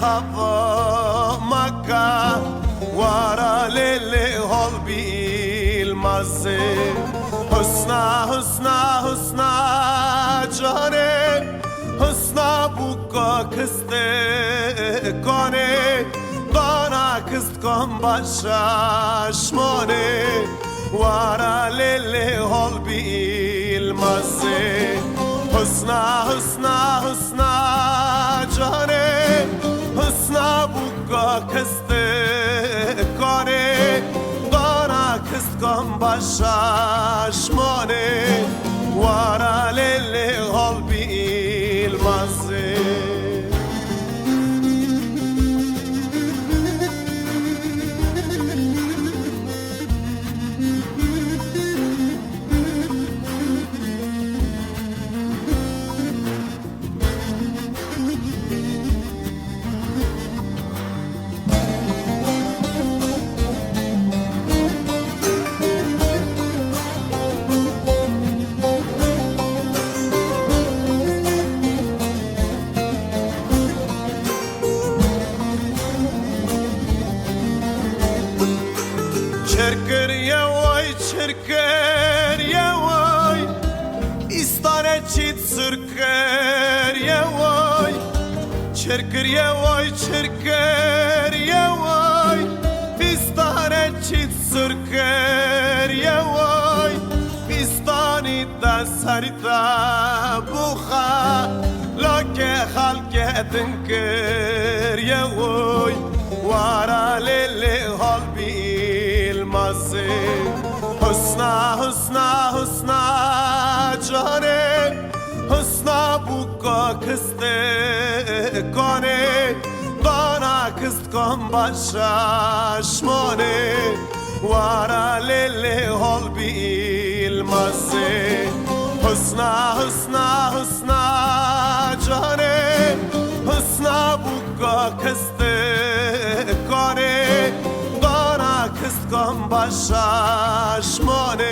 هوا مكة ورا ليلي هول بالمزة حسنا حسنا حسنا جانه حسنا بوكا کسته کنه دانا کست کن باششمانه ورا لیلی هول بالمزه حسنا حسنا حسنا جانه حسنا بوکا کسته کنه دانا کست کن باششمانه ورا لیلی هول بالمزه Çerker yavay, çerker yavay İstane çit sırker yavay Çerker yavay, çerker yavay İstane çit sırker yavay İstani da sarita buha Lake halke dinker yavay Vara lele halbi المزه حسنا حسنا حسنا جانه حسنا بوکا کسته کنه دانا کست کن باششمانه ورا لیلی هول بالمزه حسنا حسنا حسنا جانه حسنا بوکا کسته کنه کست کن باششمانه